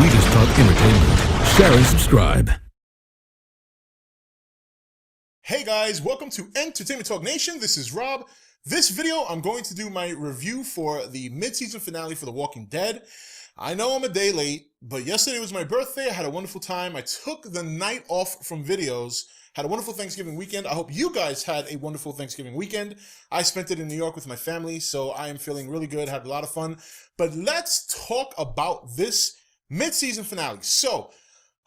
We just talk entertainment. Share and subscribe. Hey guys, welcome to Entertainment Talk Nation. This is Rob. This video, I'm going to do my review for the mid-season finale for The Walking Dead. I know I'm a day late, but yesterday was my birthday. I had a wonderful time. I took the night off from videos, had a wonderful Thanksgiving weekend. I hope you guys had a wonderful Thanksgiving weekend. I spent it in New York with my family, so I am feeling really good, had a lot of fun. But let's talk about this mid-season finale. So,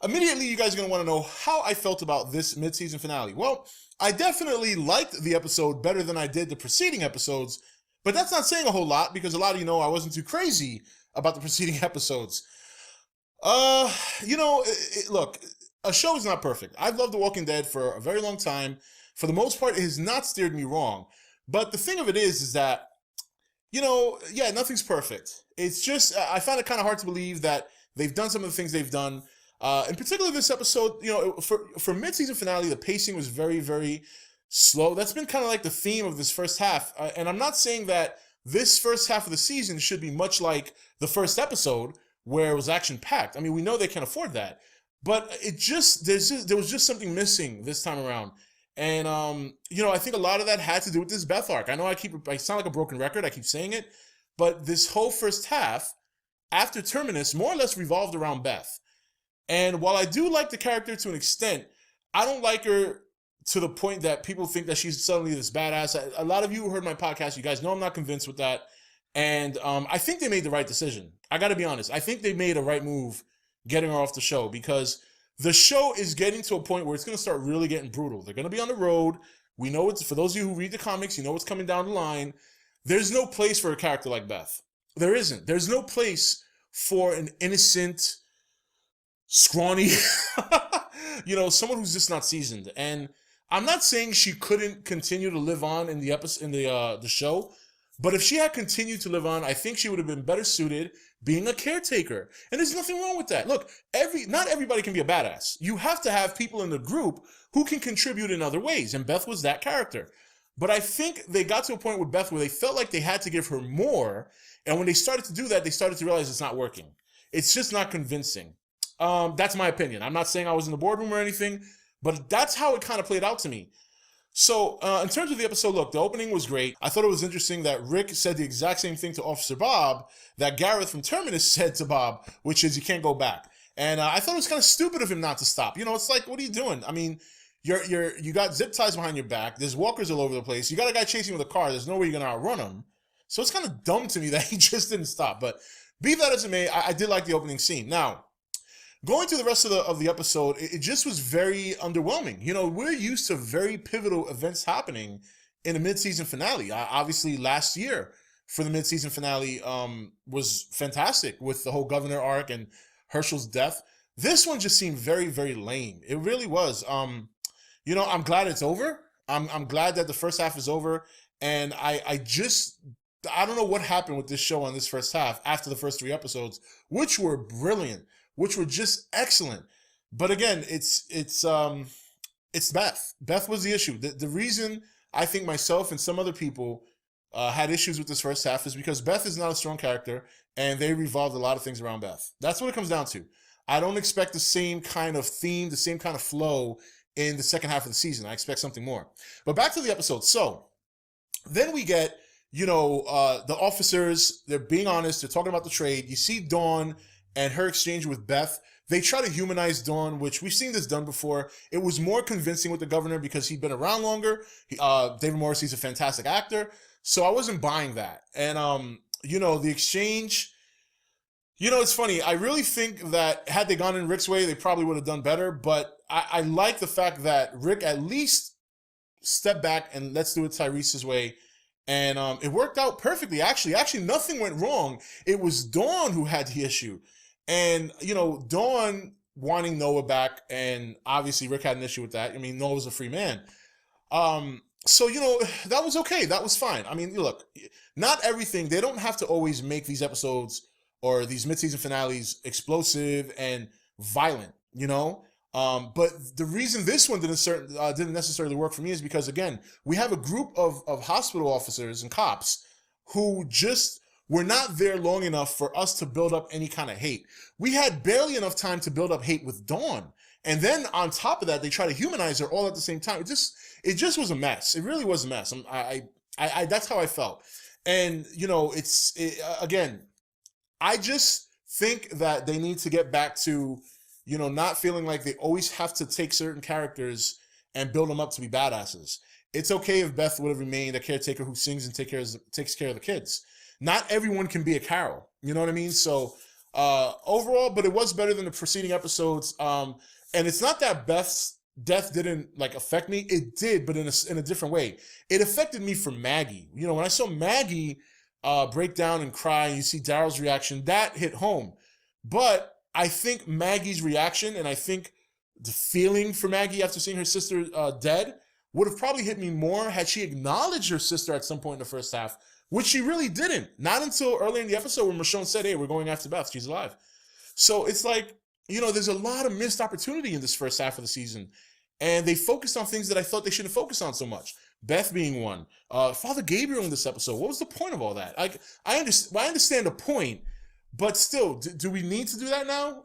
immediately you guys are going to want to know how I felt about this mid-season finale. Well, I definitely liked the episode better than I did the preceding episodes, but that's not saying a whole lot because a lot of you know I wasn't too crazy about the preceding episodes. Look, a show is not perfect. I've loved The Walking Dead for a very long time. For the most part, it has not steered me wrong. But the thing of it is that, nothing's perfect. It's just, I find it kind of hard to believe that they've done some of the things they've done. In particular, this episode, for mid-season finale, the pacing was very, very slow. That's been kind of like the theme of this first half. And I'm not saying that this first half of the season should be much like the first episode where it was action-packed. I mean, we know they can afford that. But there was just something missing this time around. And, I think a lot of that had to do with this Beth arc. I know I sound like a broken record. I keep saying it. But this whole first half, after Terminus, more or less revolved around Beth. And while I do like the character to an extent, I don't like her to the point that people think that she's suddenly this badass. A lot of you who heard my podcast, you guys know I'm not convinced with that. And I think they made the right decision. I got to be honest. I think they made a right move getting her off the show because the show is getting to a point where it's going to start really getting brutal. They're going to be on the road. We know it's, for those of you who read the comics, you know what's coming down the line. There's no place for a character like Beth. There isn't. There's no place for an innocent, scrawny, someone who's just not seasoned. And I'm not saying she couldn't continue to live on in the episode, in the show, but if she had continued to live on, I think she would have been better suited being a caretaker. And there's nothing wrong with that. Look, not everybody can be a badass. You have to have people in the group who can contribute in other ways, and Beth was that character. But I think they got to a point with Beth where they felt like they had to give her more, and when they started to do that, they started to realize it's not working. It's just not convincing. That's my opinion. I'm not saying I was in the boardroom or anything, but that's how it kind of played out to me. So, in terms of the episode, look, the opening was great. I thought it was interesting that Rick said the exact same thing to Officer Bob that Gareth from Terminus said to Bob, which is you can't go back. And I thought it was kind of stupid of him not to stop. It's like, what are you doing? I mean, you got zip ties behind your back. There's walkers all over the place. You got a guy chasing with a car. There's no way you're going to outrun him. So it's kind of dumb to me that he just didn't stop. But be that as it may, I did like the opening scene. Now, going through the rest of the episode, it just was very underwhelming. We're used to very pivotal events happening in a mid-season finale. Obviously, last year for the mid-season finale was fantastic with the whole governor arc and Herschel's death. This one just seemed very, very lame. It really was. I'm glad it's over. I'm glad that the first half is over. And I don't know what happened with this show on this first half after the first 3 episodes, which were brilliant, which were just excellent. But again, it's Beth. Beth was the issue. The reason I think myself and some other people had issues with this first half is because Beth is not a strong character, and they revolved a lot of things around Beth. That's what it comes down to. I don't expect the same kind of theme, the same kind of flow in the second half of the season. I expect something more. But back to the episode. So then we get, the officers, they're being honest, they're talking about the trade. You see Dawn and her exchange with Beth. They try to humanize Dawn, which we've seen this done before. It was more convincing with the governor because he'd been around longer. David Morrissey's a fantastic actor, so I wasn't buying that. And, the exchange, it's funny. I really think that had they gone in Rick's way, they probably would have done better, but I like the fact that Rick at least stepped back and let's do it Tyrese's way. And it worked out perfectly, actually. Actually, nothing went wrong. It was Dawn who had the issue. And, Dawn wanting Noah back, and obviously Rick had an issue with that. I mean, Noah was a free man. So, that was okay. That was fine. I mean, look, not everything, they don't have to always make these episodes or these mid-season finales explosive and violent, But the reason this one didn't necessarily work for me is because, again, we have a group of hospital officers and cops who just were not there long enough for us to build up any kind of hate. We had barely enough time to build up hate with Dawn. And then on top of that, they try to humanize her all at the same time. It just was a mess. It really was a mess. That's how I felt. And, you know, again, I just think that they need to get back to, you know, not feeling like they always have to take certain characters and build them up to be badasses. It's okay if Beth would have remained a caretaker who sings and takes care of the kids. Not everyone can be a Carol. You know what I mean? So overall, but it was better than the preceding episodes. And it's not that Beth's death didn't like affect me. It did, but in a different way. It affected me for Maggie. You know, when I saw Maggie break down and cry, and you see Daryl's reaction, that hit home. But I think Maggie's reaction, and I think the feeling for Maggie after seeing her sister dead, would have probably hit me more had she acknowledged her sister at some point in the first half, which she really didn't. Not until earlier in the episode when Michonne said, hey, we're going after Beth. She's alive. So it's like, you know, there's a lot of missed opportunity in this first half of the season. And they focused on things that I thought they shouldn't focus on so much. Beth being one. Father Gabriel in this episode. What was the point of all that? I understand the point, but still, do we need to do that now?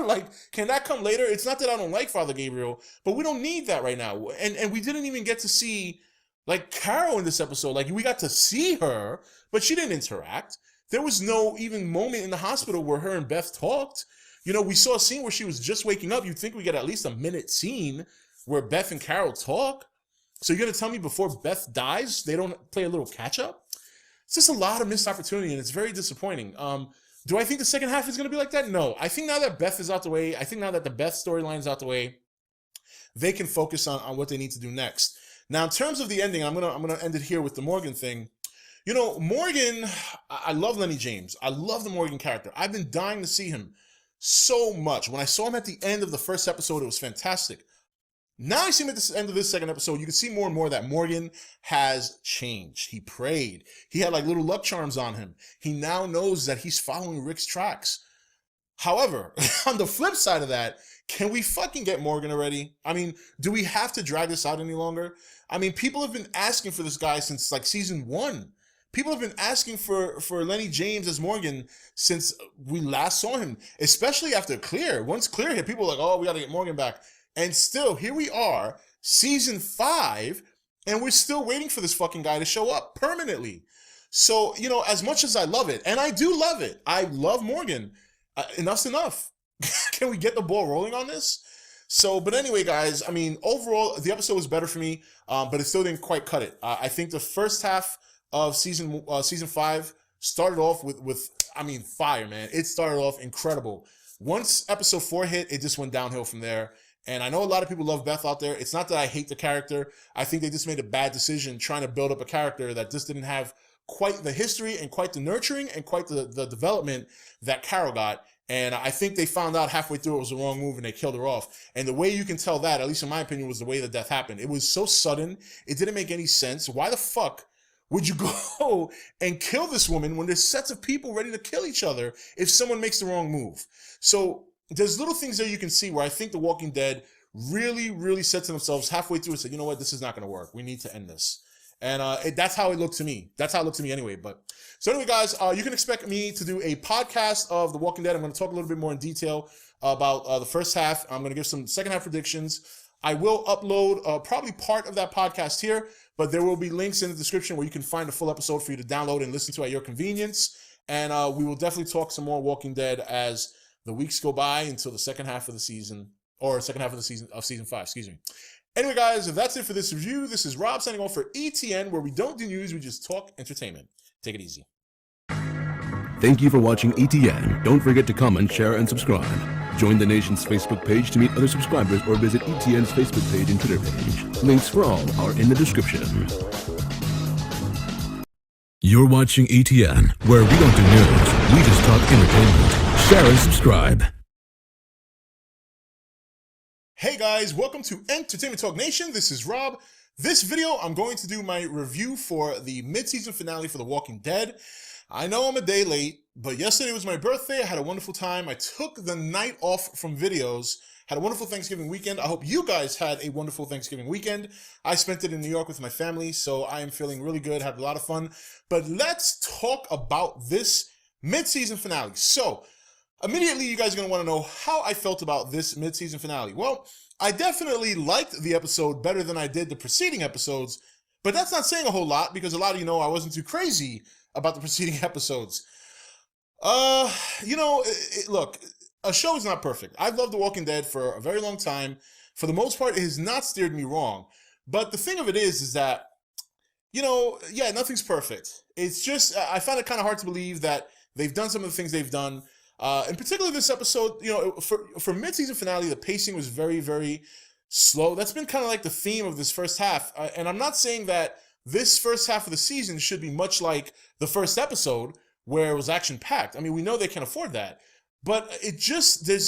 Like, can that come later? It's not that I don't like Father Gabriel, but we don't need that right now. And we didn't even get to see, like, Carol in this episode. Like, we got to see her, but she didn't interact. There was no even moment in the hospital where her and Beth talked. You know, we saw a scene where she was just waking up. You'd think we get at least a minute scene where Beth and Carol talk. So you're going to tell me before Beth dies, they don't play a little catch-up? It's just a lot of missed opportunity, and it's very disappointing. Do I think the second half is going to be like that? No. I think now that Beth is out the way, I think now that the Beth storyline is out the way, they can focus on what they need to do next. Now, in terms of the ending, I'm gonna end it here with the Morgan thing. You know, Morgan, I love Lenny James. I love the Morgan character. I've been dying to see him so much. When I saw him at the end of the first episode, it was fantastic. Now I see him at the end of this second episode, you can see more and more that Morgan has changed. He prayed. He had like little luck charms on him. He now knows that he's following Rick's tracks. However, on the flip side of that, can we fucking get Morgan already? I mean, do we have to drag this out any longer? I mean, people have been asking for this guy since like season 1. People have been asking for Lenny James as Morgan since we last saw him, especially after Clear. Once Clear hit, people were like, oh, we got to get Morgan back. And still, here we are, season 5, and we're still waiting for this fucking guy to show up permanently. So, you know, as much as I love it, and I do love it, I love Morgan, enough's enough. Can we get the ball rolling on this? So, but anyway, guys, I mean, overall, the episode was better for me, but it still didn't quite cut it. I think the first half of season 5 started off with I mean, fire, man. It started off incredible. Once episode 4 hit, it just went downhill from there. And I know a lot of people love Beth out there. It's not that I hate the character. I think they just made a bad decision trying to build up a character that just didn't have quite the history and quite the nurturing and quite the development that Carol got. And I think they found out halfway through it was the wrong move and they killed her off. And the way you can tell that, at least in my opinion, was the way the death happened. It was so sudden. It didn't make any sense. Why the fuck would you go and kill this woman when there's sets of people ready to kill each other if someone makes the wrong move? So there's little things there you can see where I think The Walking Dead really, really said to themselves halfway through and said, you know what, this is not going to work. We need to end this. And that's how it looked to me. That's how it looked to me anyway. But so anyway, guys, you can expect me to do a podcast of The Walking Dead. I'm going to talk a little bit more in detail about the first half. I'm going to give some second half predictions. I will upload probably part of that podcast here, but there will be links in the description where you can find a full episode for you to download and listen to at your convenience. And we will definitely talk some more Walking Dead as the weeks go by until the second half of the season, or second half of the season 5, excuse me. Anyway, guys, that's it for this review. This is Rob signing off for ETN, where we don't do news, we just talk entertainment. Take it easy. Thank you for watching ETN. Don't forget to comment, share, and subscribe. Join the nation's Facebook page to meet other subscribers or visit ETN's Facebook page and Twitter page. Links for all are in the description. You're watching ETN, where we don't do news, we just talk entertainment. Share and subscribe. Hey guys, welcome to Entertainment Talk Nation. This is Rob. This video, I'm going to do my review for the mid-season finale for The Walking Dead. I know I'm a day late, but yesterday was my birthday. I had a wonderful time. I took the night off from videos, had a wonderful Thanksgiving weekend. I hope you guys had a wonderful Thanksgiving weekend. I spent it in New York with my family, so I am feeling really good, had a lot of fun. But let's talk about this mid-season finale. So, immediately you guys are going to want to know how I felt about this mid-season finale. Well, I definitely liked the episode better than I did the preceding episodes, but that's not saying a whole lot because a lot of you know I wasn't too crazy about the preceding episodes. Look, a show is not perfect. I've loved The Walking Dead for a very long time. For the most part, it has not steered me wrong. But the thing of it is that, nothing's perfect. It's just, I find it kind of hard to believe that they've done some of the things they've done. In particular, this episode, for mid-season finale, the pacing was very, very slow. That's been kind of like the theme of this first half. And I'm not saying that this first half of the season should be much like the first episode where it was action-packed. I mean, we know they can afford that. But there's